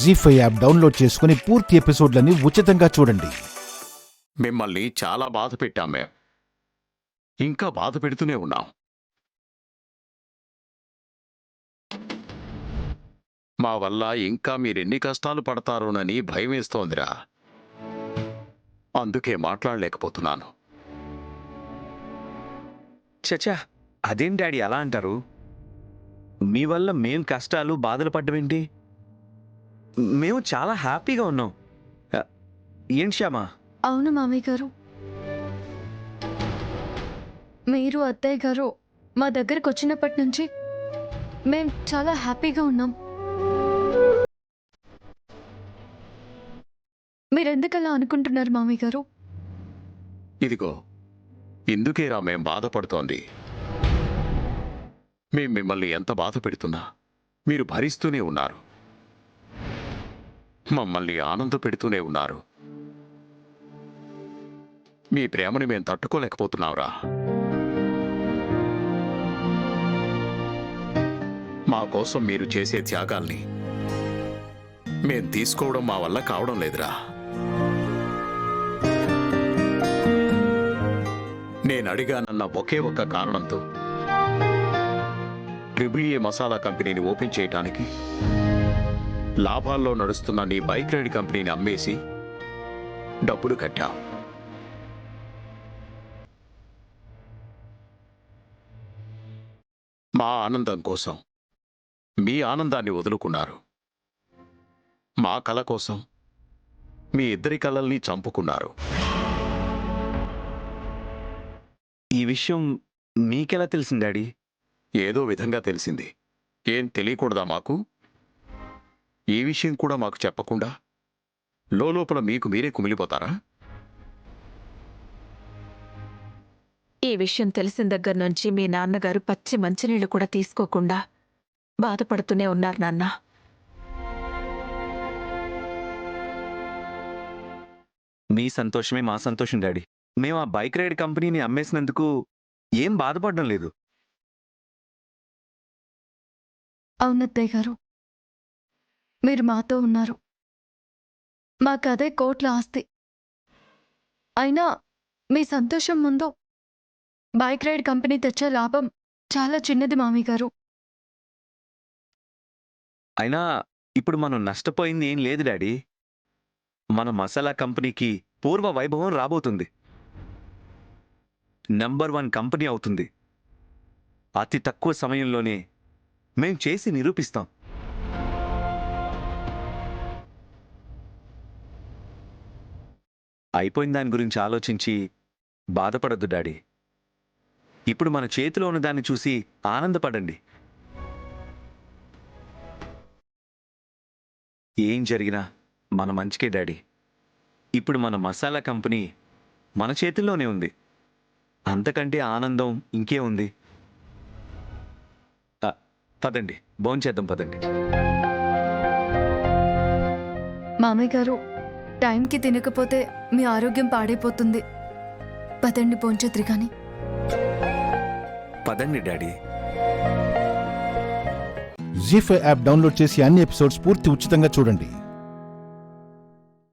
జీ5 app download చేసుకుని పూర్తి ఎపిసోడ్లని ఉచితంగా చూడండి. మిమ్మల్ని చాలా బాధ పెట్టాం మేం. ఇంకా బాధ పెడుతూనే ఉన్నాం. మా వల్ల ఇంకా మీరెన్ని కష్టాలు పడతారోనని భయమేస్తోందిరా. అందుకే మాట్లాడలేకపోతున్నాను. చచ్చా, అదేం డాడీ అలా అంటారు? మీ వల్ల మేం కష్టాలు బాధలు పడ్డమేంటి? మేము చాలా హ్యాపీగా ఉన్నాం. ఏంటి శ్యామా? అవును మామయ్య గారు, మీరు అత్తయ్య గారు మా దగ్గరకు వచ్చినప్పటి నుంచి మేం చాలా హ్యాపీగా ఉన్నాం. మీరెందుకలా అనుకుంటున్నారు మామయ్య గారు? ఇదిగో ఇందుకేరా మేం బాధపడుతోంది. మేం మిమ్మల్ని ఎంత బాధ పెడుతున్నా మీరు భరిస్తూనే ఉన్నారు. మమ్మల్ని ఆనంద పెడుతూనే ఉన్నారు. మీ ప్రేమని మేం తట్టుకోలేకపోతున్నావురా. మా కోసం మీరు చేసే త్యాగాల్ని మేం తీసుకోవడం మా వల్ల కావడం లేదురా. నేను అడిగానన్న ఒకే ఒక్క కారణంతో ట్రిబుల్ మసాలా కంపెనీని ఓపెన్ చేయటానికి లాభాల్లో నడుస్తున్న నీ బైక్ రైడ్ కంపెనీని అమ్మేసి డబ్బులు కట్టాం. మా ఆనందం కోసం మీ ఆనందాన్ని వదులుకున్నారు. మా కల కోసం మీ ఇద్దరి కలల్ని చంపుకున్నారు. ఈ విషయం మీకెలా తెలిసింది డాడీ? ఏదో విధంగా తెలిసింది. ఏం తెలియకూడదా మాకు? ఈ విషయం కూడా మాకు చెప్పకుండా లోపల మీకు మీరే కుమిలిపోతారా? ఈ విషయం తెలిసిన దగ్గర నుంచి మీ నాన్నగారు పచ్చి మంచినీళ్లు కూడా తీసుకోకుండా బాధపడుతూనే ఉన్నారు నాన్న. మీ సంతోషమే మా సంతోషం డాడీ. మేము ఆ బైక్ రైడ్ కంపెనీని అమ్మేసినందుకు ఏం బాధపడడం లేదు. అవును అత్తయ్య గారు, మీరు మాతో ఉన్నారు. మాకదే కోట్ల ఆస్తి. అయినా మీ సంతోషం ముందు బైక్ రైడ్ కంపెనీ తెచ్చే లాభం చాలా చిన్నది మామయ్య గారు. అయినా ఇప్పుడు మనం నష్టపోయింది ఏం లేదు డాడీ. మన మసాలా కంపెనీకి పూర్వ వైభవం రాబోతుంది. నంబర్ 1 కంపెనీ అవుతుంది. అతి తక్కువ సమయంలోనే మేం చేసి నిరూపిస్తాం. అయిపోయిన దాని గురించి ఆలోచించి బాధపడద్దు డాడీ. ఇప్పుడు మన చేతిలో ఉన్న దాన్ని చూసి ఆనందపడండి. ఏం జరిగినా మన మంచికే డాడీ. ఇప్పుడు మన మసాలా కంపెనీ మన చేతుల్లోనే ఉంది. అంతకంటే ఆనందం ఇంకే ఉంది? పదండి, భోంచేద్దాం పదండి. మామయ్య గారు, టైంకి తినకపోతే మీ ఆరోగ్యం పాడైపోతుంది. పదండి భోంచేద్దురు గాని. పదండి డాడీ. జీ5 యాప్ డౌన్లోడ్ చేసి అన్ని ఎపిసోడ్స్ పూర్తి ఉచితంగా చూడండి.